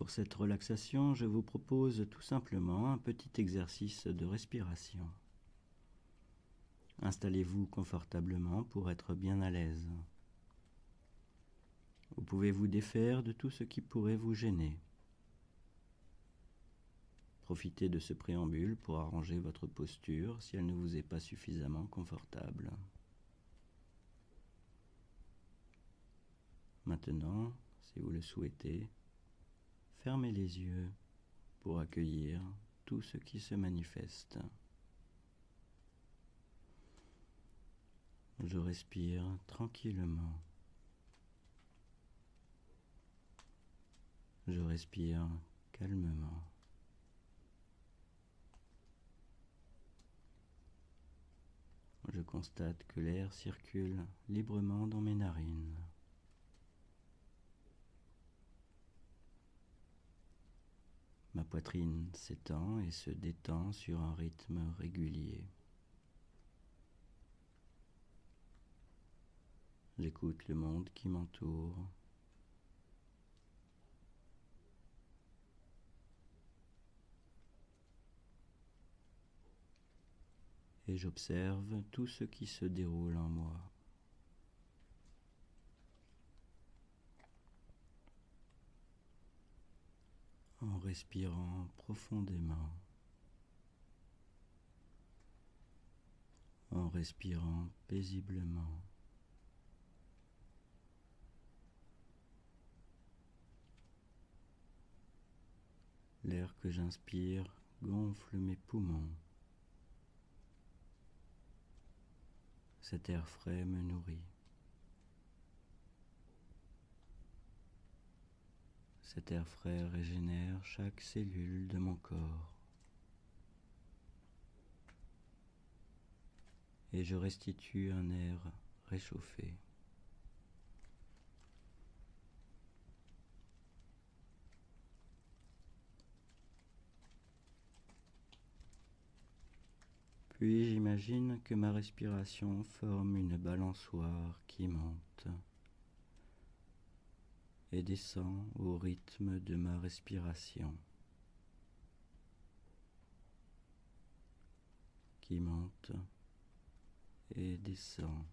Pour cette relaxation, je vous propose tout simplement un petit exercice de respiration. Installez-vous confortablement pour être bien à l'aise. Vous pouvez vous défaire de tout ce qui pourrait vous gêner. Profitez de ce préambule pour arranger votre posture si elle ne vous est pas suffisamment confortable. Maintenant, si vous le souhaitez, fermez les yeux pour accueillir tout ce qui se manifeste. Je respire tranquillement. Je respire calmement. Je constate que l'air circule librement dans mes narines. Ma poitrine s'étend et se détend sur un rythme régulier. J'écoute le monde qui m'entoure. Et j'observe tout ce qui se déroule en moi. En respirant profondément, en respirant paisiblement. L'air que j'inspire gonfle mes poumons. Cet air frais me nourrit. Cet air frais régénère chaque cellule de mon corps. Et je restitue un air réchauffé. Puis j'imagine que ma respiration forme une balançoire qui monte et descend au rythme de ma respiration, qui monte et descend.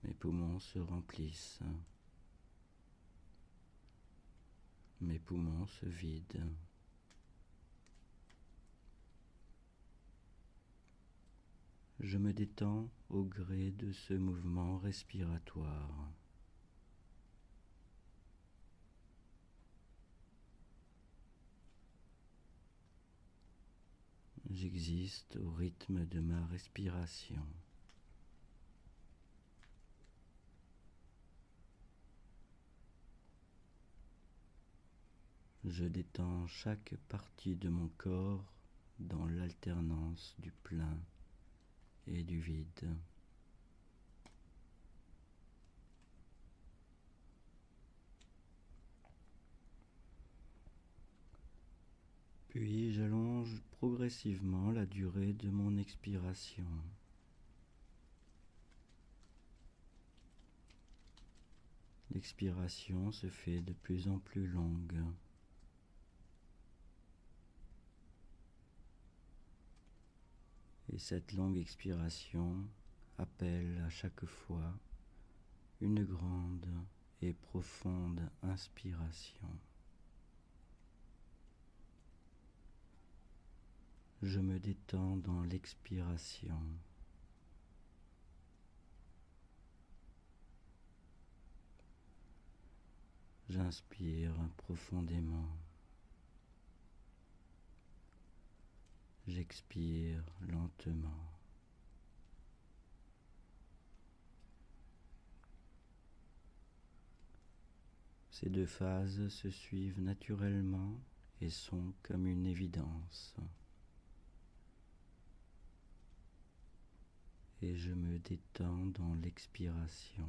Mes poumons se remplissent, mes poumons se vident. Je me détends au gré de ce mouvement respiratoire. J'existe au rythme de ma respiration. Je détends chaque partie de mon corps dans l'alternance du plein et du vide. Puis j'allonge progressivement la durée de mon expiration. L'expiration se fait de plus en plus longue. Et cette longue expiration appelle à chaque fois une grande et profonde inspiration. Je me détends dans l'expiration. J'inspire profondément. J'expire lentement. Ces deux phases se suivent naturellement et sont comme une évidence. Et je me détends dans l'expiration.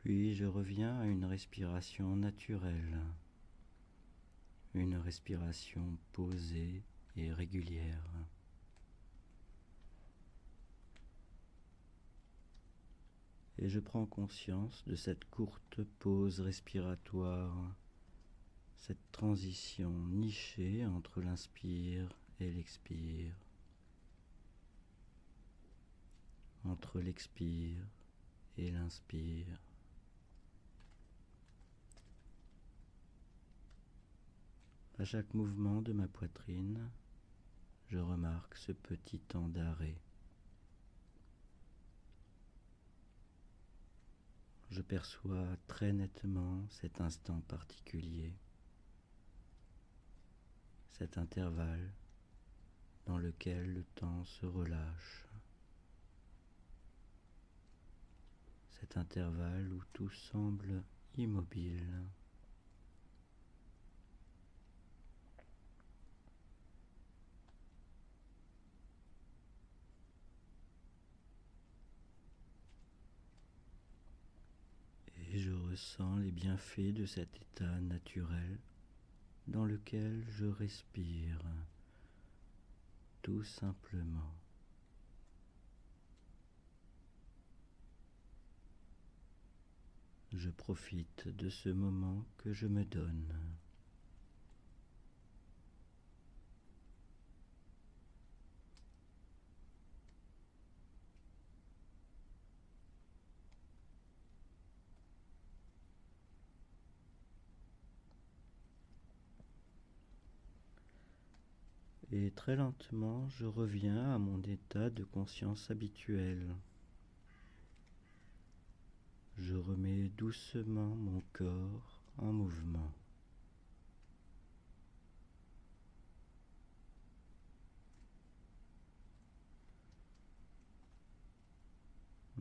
Puis je reviens à une respiration naturelle, une respiration posée et régulière. Et je prends conscience de cette courte pause respiratoire, cette transition nichée entre l'inspire et l'expire, entre l'expire et l'inspire. À chaque mouvement de ma poitrine, je remarque ce petit temps d'arrêt. Je perçois très nettement cet instant particulier, cet intervalle dans lequel le temps se relâche, cet intervalle où tout semble immobile. Et je ressens les bienfaits de cet état naturel dans lequel je respire tout simplement. Je profite de ce moment que je me donne. Et très lentement, je reviens à mon état de conscience habituel. Je remets doucement mon corps en mouvement.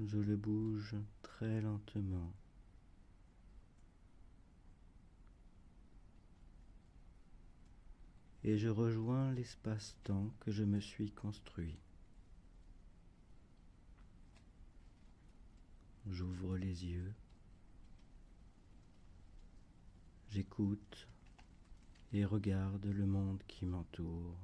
Je le bouge très lentement. Et je rejoins l'espace-temps que je me suis construit. J'ouvre les yeux, j'écoute et regarde le monde qui m'entoure.